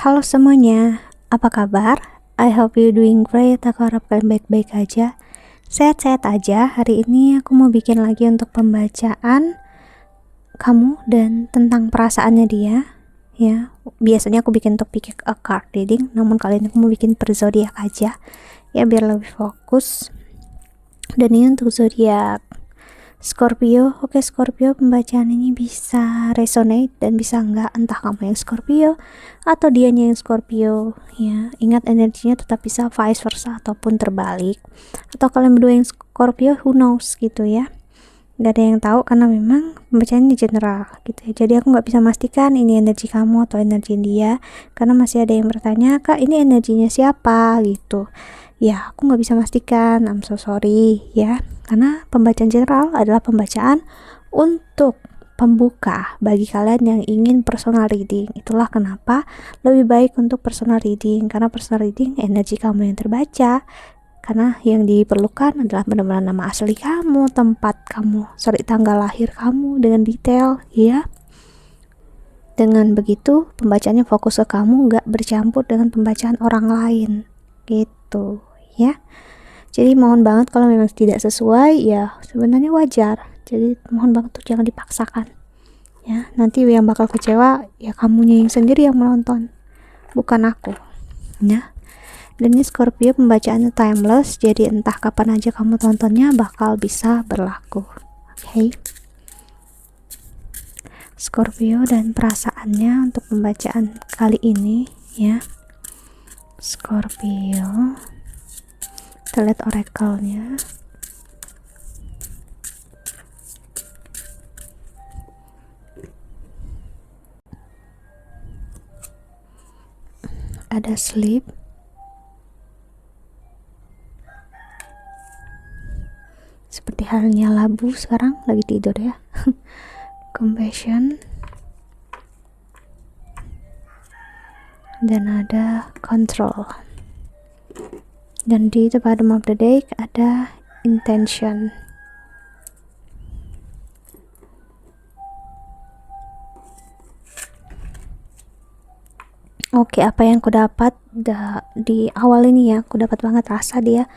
Halo semuanya, apa kabar? I hope you doing great. Aku harap kalian baik-baik aja, sehat-sehat aja. Hari ini aku mau bikin lagi untuk pembacaan kamu dan tentang perasaannya dia. Ya, biasanya aku bikin topik a card reading, namun kali ini aku mau bikin per zodiak aja, ya biar lebih fokus. Dan ini untuk zodiak Scorpio. Oke, Scorpio, pembacaan ini bisa resonate dan bisa enggak, entah kamu yang Scorpio atau dianya yang Scorpio, ya. Ingat, energinya tetap bisa vice versa ataupun terbalik, atau kalian berdua yang Scorpio, who knows gitu ya, nggak ada yang tahu karena memang pembacaan ini general gitu ya. Jadi aku nggak bisa memastikan ini energi kamu atau energi dia, karena masih ada yang bertanya, kak ini energinya siapa gitu ya. Aku nggak bisa memastikan, I'm so sorry ya, karena pembacaan general adalah pembacaan untuk pembuka bagi kalian yang ingin personal reading. Itulah kenapa lebih baik untuk personal reading, karena personal reading energi kamu yang terbaca, karena yang diperlukan adalah benar-benar nama asli kamu, tempat kamu, tanggal lahir kamu dengan detail ya. Dengan begitu pembacaannya fokus ke kamu, nggak bercampur dengan pembacaan orang lain gitu ya. Jadi mohon banget kalau memang tidak sesuai, ya sebenarnya wajar. Jadi mohon banget tuh jangan dipaksakan ya. Nanti yang bakal kecewa ya kamunya yang sendiri yang menonton, bukan aku ya. Dan ini Scorpio pembacaannya timeless, jadi entah kapan aja kamu tontonnya bakal bisa berlaku. Oke, Scorpio dan perasaannya untuk pembacaan kali ini ya. Scorpio, kita lihat oracle-nya. Ada sleep, seperti halnya Labu sekarang lagi tidur ya. Compassion, dan ada control. Dan di the bottom of the deck ada intention. Oke, apa yang aku dapat di awal ini ya, aku dapat banget rasa dia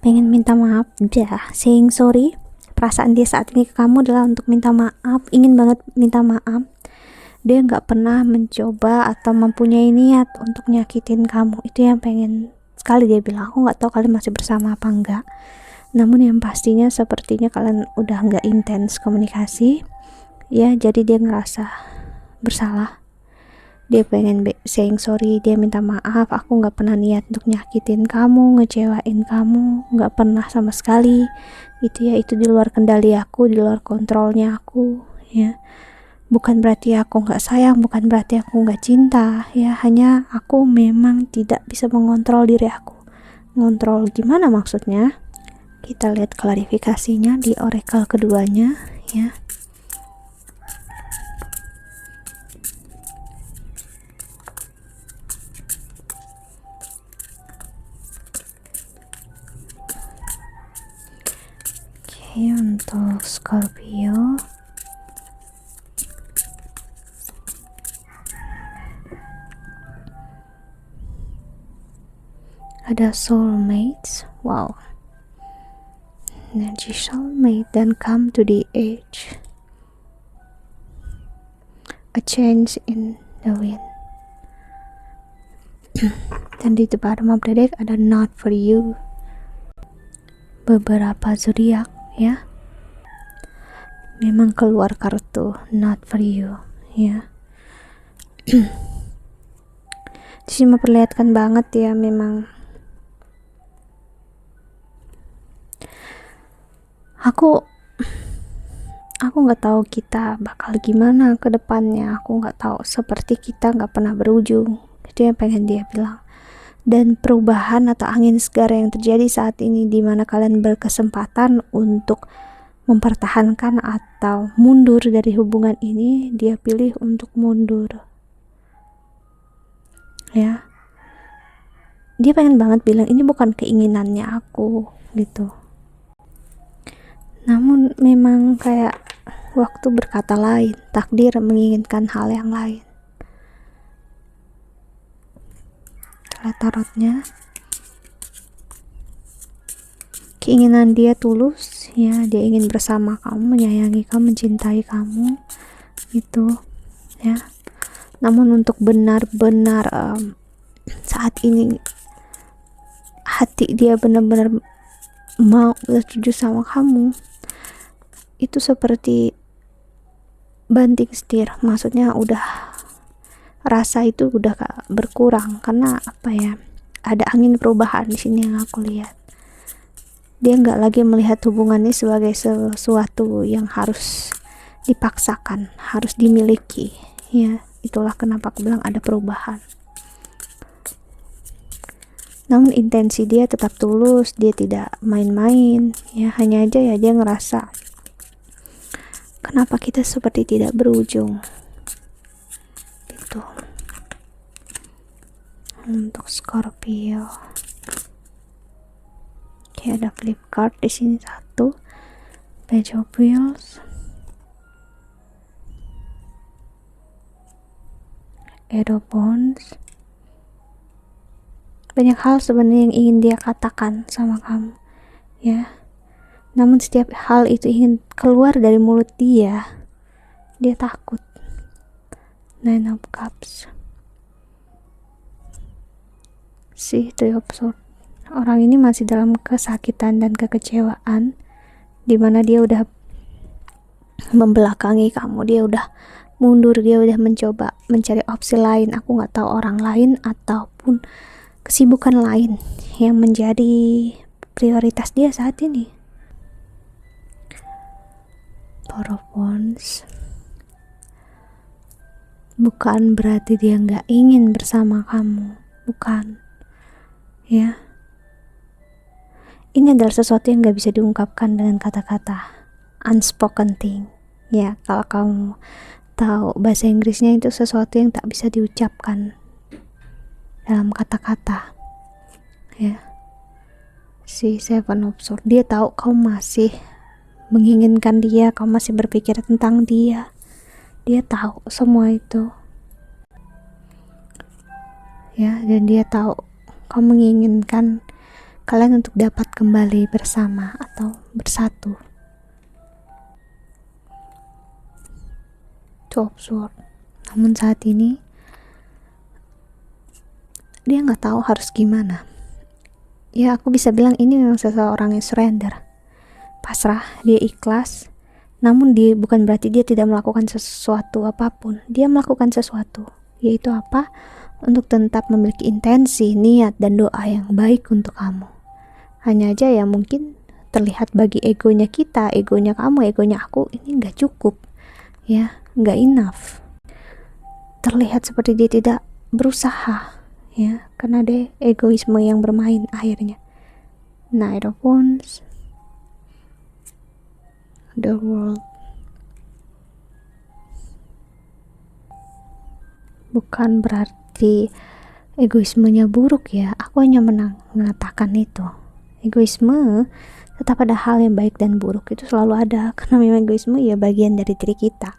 pengen minta maaf, dia saying sorry. Perasaan dia saat ini ke kamu adalah untuk minta maaf, ingin banget minta maaf. Dia nggak pernah mencoba atau mempunyai niat untuk nyakitin kamu, itu yang pengen sekali dia bilang. Aku nggak tahu kalian masih bersama apa enggak, namun yang pastinya sepertinya kalian udah nggak intens komunikasi ya. Jadi dia ngerasa bersalah, dia pengen saying sorry, dia minta maaf. Aku nggak pernah niat untuk nyakitin kamu, ngecewain kamu, nggak pernah sama sekali itu ya. Itu di luar kendali aku, di luar kontrolnya aku ya. Bukan berarti aku nggak sayang, bukan berarti aku nggak cinta ya, hanya aku memang tidak bisa mengontrol diri aku. Ngontrol gimana maksudnya? Kita lihat klarifikasinya di oracle keduanya ya. Oke, untuk Scorpio ada soulmates. Wow, energy soulmate, dan come to the edge, a change in the wind. Dan di the bottom of the deck ada not for you. Beberapa zodiak ya memang keluar kartu not for you ya. Di sini memperlihatkan banget ya, memang aku nggak tahu kita bakal gimana ke depannya. Aku nggak tahu, seperti kita nggak pernah berujung, itu yang pengen dia bilang. Dan perubahan atau angin segar yang terjadi saat ini, dimana kalian berkesempatan untuk mempertahankan atau mundur dari hubungan ini, dia pilih untuk mundur ya. Dia pengen banget bilang ini bukan keinginannya aku gitu, namun memang kayak waktu berkata lain, takdir menginginkan hal yang lain. lihat tarotnya. Keinginan dia tulus ya, dia ingin bersama kamu, menyayangi kamu, mencintai kamu itu ya. Namun untuk benar-benar saat ini hati dia benar-benar mau setuju sama kamu, itu seperti banting setir, maksudnya udah rasa itu udah berkurang. Karena apa ya, ada angin perubahan di sini yang aku lihat. Dia nggak lagi melihat hubungan ini sebagai sesuatu yang harus dipaksakan, harus dimiliki ya. Itulah kenapa aku bilang ada perubahan. Namun intensi dia tetap tulus, dia tidak main-main ya. Hanya aja ya dia ngerasa, kenapa kita seperti tidak berujung gitu. Untuk Scorpio, oke, ada flip card di sini satu, Page of Wheels, Eight of Wands. Banyak hal sebenarnya yang ingin dia katakan sama kamu ya, namun setiap hal itu ingin keluar dari mulut dia takut. Nine of Cups, Three of Swords. Orang ini masih dalam kesakitan dan kekecewaan, dimana dia udah membelakangi kamu, dia udah mundur, dia udah mencoba mencari opsi lain. Aku nggak tahu orang lain ataupun kesibukan lain yang menjadi prioritas dia saat ini. Four of Wands. Bukan berarti dia nggak ingin bersama kamu, bukan ya. Ini adalah sesuatu yang nggak bisa diungkapkan dengan kata-kata, unspoken thing ya. Kalau kamu tahu bahasa Inggrisnya, itu sesuatu yang tak bisa diucapkan dalam kata-kata ya. Seven of Swords, dia tahu kamu masih menginginkan dia, kamu masih berpikir tentang dia tahu semua itu ya. Dan dia tahu kamu menginginkan kalian untuk dapat kembali bersama atau bersatu. Two of Swords. Namun saat ini dia nggak tahu harus gimana ya. Aku bisa bilang ini memang seseorang yang surrender, pasrah, dia ikhlas. Namun dia bukan berarti dia tidak melakukan sesuatu apapun. Dia melakukan sesuatu, yaitu apa? Untuk tetap memiliki intensi, niat, dan doa yang baik untuk kamu. Hanya aja ya mungkin terlihat bagi egonya kita, egonya kamu, egonya aku, ini nggak cukup ya, nggak enough. Terlihat seperti dia tidak berusaha ya, karena ada egoisme yang bermain akhirnya. Knight of Wands, the World. Bukan berarti egoismenya buruk ya, aku hanya mengatakan itu. Egoisme tetap ada hal yang baik dan buruk, itu selalu ada, karena memang egoisme ya bagian dari diri kita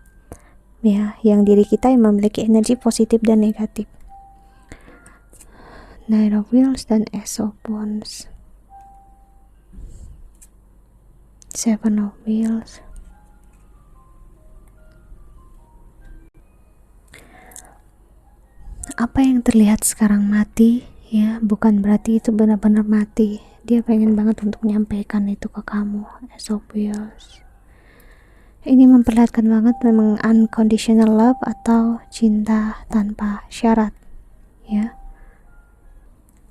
ya, yang diri kita yang memiliki energi positif dan negatif. Knight of Wheels dan Ace of Wands. Seven of Wheels. Apa yang terlihat sekarang mati ya, bukan berarti itu benar-benar mati. Dia pengen banget untuk menyampaikan itu ke kamu. Ace of Wheels. Ini memperlihatkan banget memang unconditional love atau cinta tanpa syarat ya,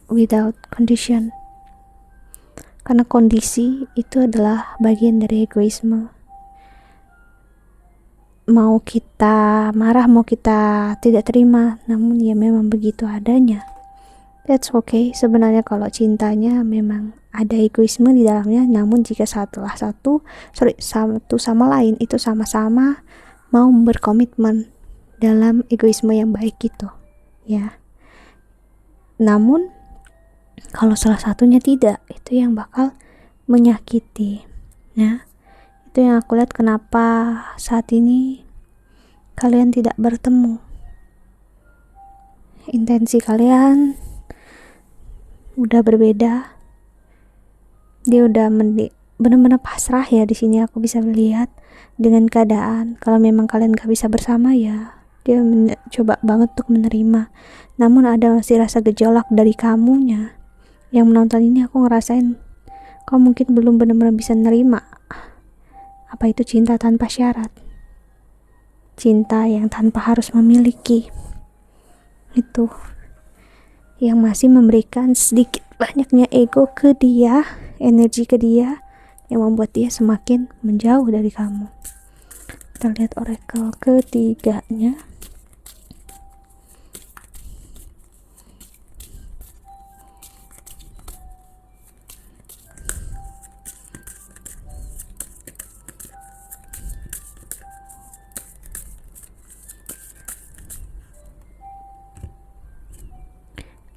without condition. Karena kondisi itu adalah bagian dari egoisme. Mau kita marah, mau kita tidak terima, namun ya memang begitu adanya. That's okay. Sebenarnya kalau cintanya memang ada egoisme di dalamnya, namun jika satu sama lain itu sama-sama mau berkomitmen dalam egoisme yang baik gitu ya. Namun kalau salah satunya tidak, itu yang bakal menyakiti ya. Itu yang aku lihat kenapa saat ini kalian tidak bertemu. Intensi kalian udah berbeda. Dia udah benar-benar pasrah ya. Di sini aku bisa melihat dengan keadaan. Kalau memang kalian gak bisa bersama ya, dia coba banget untuk menerima. Namun ada masih rasa gejolak dari kamunya. Yang menonton ini aku ngerasain kau mungkin belum benar-benar bisa nerima apa itu cinta tanpa syarat, cinta yang tanpa harus memiliki. Itu yang masih memberikan sedikit banyaknya ego ke dia, energi ke dia, yang membuat dia semakin menjauh dari kamu. Kita lihat oracle ketiganya.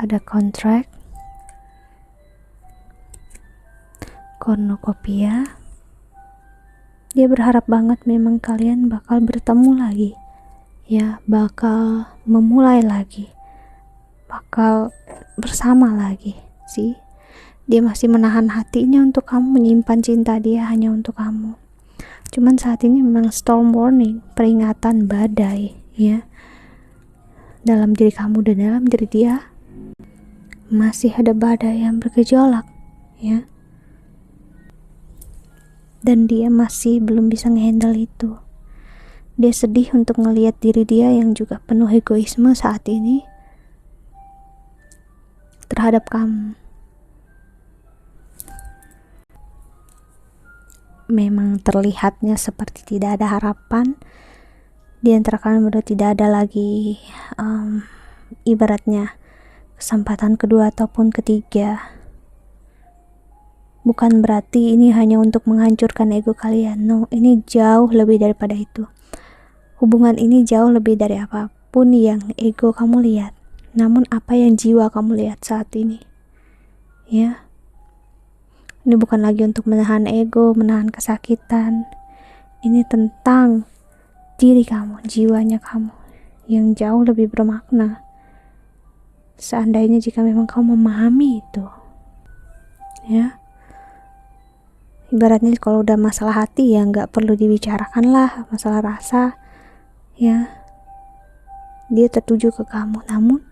Ada kontrak, cornucopia. Dia berharap banget memang kalian bakal bertemu lagi, ya, bakal memulai lagi, bakal bersama lagi sih. Dia masih menahan hatinya untuk kamu, menyimpan cinta dia hanya untuk kamu. Cuman saat ini memang storm warning, peringatan badai ya, dalam diri kamu dan dalam diri dia masih ada badai yang bergejolak ya, dan dia masih belum bisa ngehandle itu. Dia sedih untuk ngelihat diri dia yang juga penuh egoisme saat ini terhadap kamu. Memang terlihatnya seperti tidak ada harapan di antara kalian berdua, tidak ada lagi ibaratnya kesempatan kedua ataupun ketiga. Bukan berarti ini hanya untuk menghancurkan ego kalian. No, ini jauh lebih daripada itu. Hubungan ini jauh lebih dari apapun yang ego kamu lihat. Namun apa yang jiwa kamu lihat saat ini. Ya. Ini bukan lagi untuk menahan ego, menahan kesakitan. Ini tentang diri kamu, jiwanya kamu yang jauh lebih bermakna. Seandainya jika memang kamu memahami itu. Ya. Ibaratnya kalau udah masalah hati ya nggak perlu dibicarakan lah, masalah rasa ya, dia tertuju ke kamu. Namun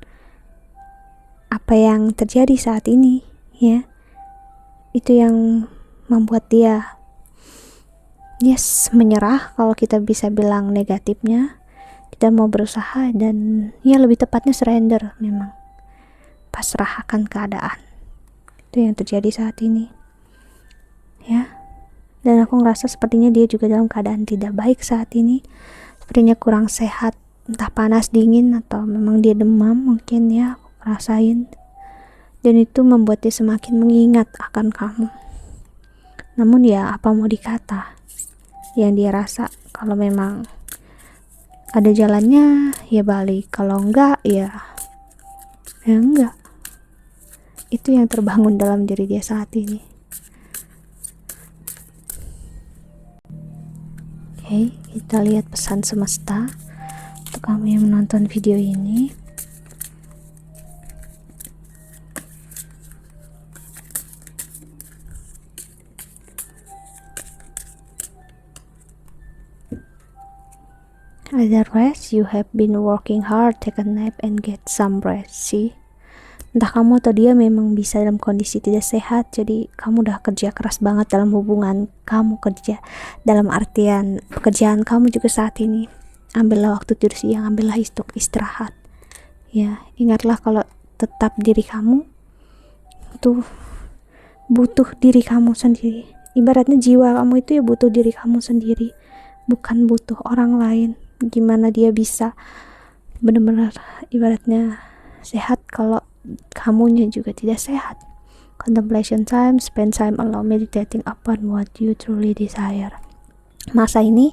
apa yang terjadi saat ini ya, itu yang membuat dia menyerah, kalau kita bisa bilang negatifnya. Kita mau berusaha dan ya lebih tepatnya surrender, memang pasrah akan keadaan. Itu yang terjadi saat ini ya. Dan aku ngerasa sepertinya dia juga dalam keadaan tidak baik saat ini, sepertinya kurang sehat, entah panas dingin atau memang dia demam mungkin ya, aku rasain. Dan itu membuat dia semakin mengingat akan kamu. Namun ya apa mau dikata, yang dia rasa kalau memang ada jalannya ya balik, kalau enggak ya enggak. Itu yang terbangun dalam diri dia saat ini. Oke, kita lihat pesan semesta untuk kamu yang menonton video ini. Either rest, you have been working hard, take a nap and get some rest. See? Entah kamu atau dia memang bisa dalam kondisi tidak sehat, jadi kamu udah kerja keras banget dalam hubungan kamu, kerja dalam artian pekerjaan kamu juga saat ini. Ambillah waktu tidur siang, ambillah istirahat ya. Ingatlah kalau tetap diri kamu tuh butuh diri kamu sendiri. Ibaratnya jiwa kamu itu ya butuh diri kamu sendiri, bukan butuh orang lain. Gimana dia bisa benar-benar ibaratnya sehat kalau kamunya juga tidak sehat. Contemplation time, spend time alone meditating upon what you truly desire. Masa ini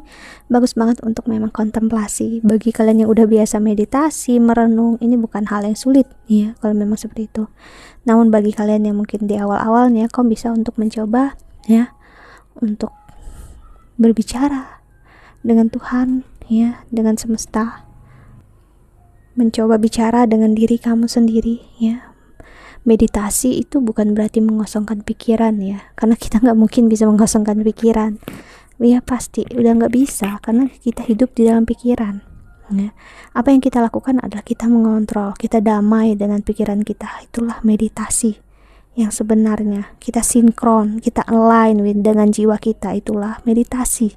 bagus banget untuk memang kontemplasi. Bagi kalian yang udah biasa meditasi, merenung, ini bukan hal yang sulit ya kalau memang seperti itu. Namun bagi kalian yang mungkin di awal-awalnya, kamu bisa untuk mencoba ya, untuk berbicara dengan Tuhan ya, dengan semesta. Mencoba bicara dengan diri kamu sendiri ya, meditasi itu bukan berarti mengosongkan pikiran ya, karena kita nggak mungkin bisa mengosongkan pikiran ya, pasti udah nggak bisa karena kita hidup di dalam pikiran ya. Apa yang kita lakukan adalah kita mengontrol, kita damai dengan pikiran kita, itulah meditasi yang sebenarnya. Kita sinkron, kita align dengan jiwa kita, itulah meditasi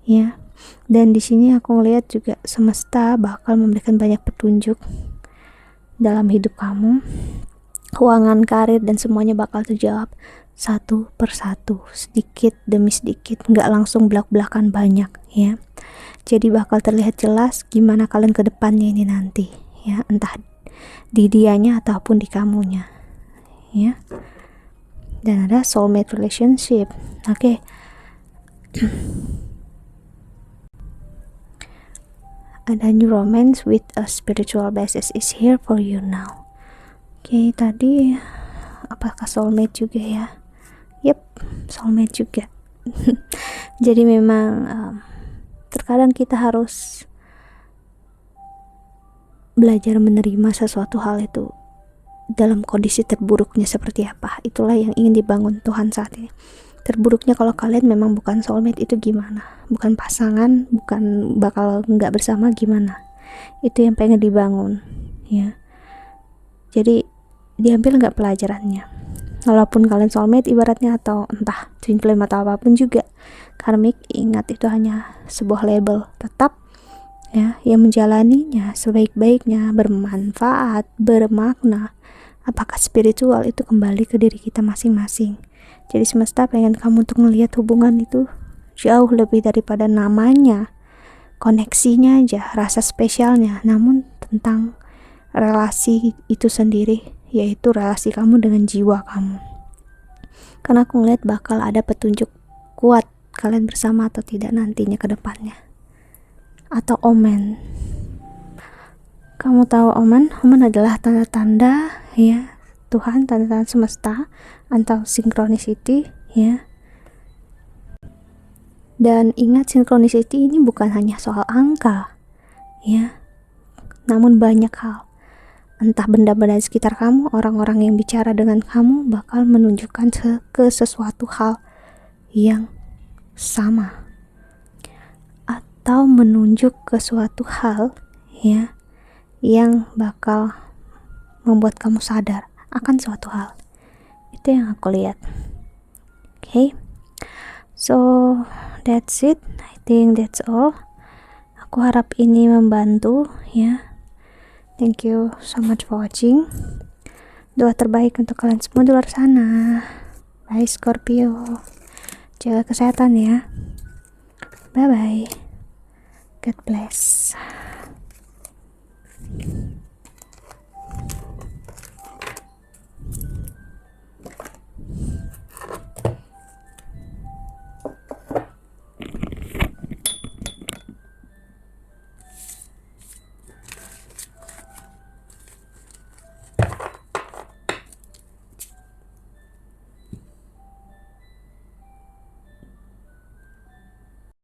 ya. Dan di sini aku ngelihat juga semesta bakal memberikan banyak petunjuk dalam hidup kamu, keuangan, karir, dan semuanya bakal terjawab satu persatu, sedikit demi sedikit, nggak langsung belak-belakan banyak ya. Jadi bakal terlihat jelas gimana kalian ke depannya ini nanti ya, entah di dianya ataupun di kamunya ya. Dan ada soulmate relationship. Oke. Ada new romance with a spiritual basis is here for you now. Oke, tadi apakah soulmate juga ya? Yep, soulmate juga. Jadi memang terkadang kita harus belajar menerima sesuatu hal itu dalam kondisi terburuknya seperti apa. Itulah yang ingin dibangun Tuhan saat ini. Terburuknya kalau kalian memang bukan soulmate itu gimana, bukan pasangan, bukan bakal nggak bersama gimana, itu yang pengen dibangun ya. Jadi diambil nggak pelajarannya, walaupun kalian soulmate ibaratnya, atau entah twin flame atau apapun juga karmik, ingat itu hanya sebuah label, tetap ya yang menjalaninya sebaik-baiknya, bermanfaat, bermakna, apakah spiritual, itu kembali ke diri kita masing-masing. Jadi semesta pengen kamu untuk melihat hubungan itu jauh lebih daripada namanya, koneksinya aja, rasa spesialnya, namun tentang relasi itu sendiri, yaitu relasi kamu dengan jiwa kamu. Karena aku ngeliat bakal ada petunjuk kuat kalian bersama atau tidak nantinya ke depannya. Atau omen. Kamu tahu omen? Omen adalah tanda-tanda ya Tuhan, tanda-tanda semesta atau synchronicity ya. Dan ingat, synchronicity ini bukan hanya soal angka ya, namun banyak hal. Entah benda-benda di sekitar kamu, orang-orang yang bicara dengan kamu bakal menunjukkan ke sesuatu hal yang sama, atau menunjuk ke suatu hal ya yang bakal membuat kamu sadar akan suatu hal. Itu yang aku lihat. Okay, so that's it. I think that's all. Aku harap ini membantu ya. Thank you so much for watching. Doa terbaik untuk kalian semua di luar sana. Bye Scorpio. Jaga kesehatan ya. Bye bye. God bless.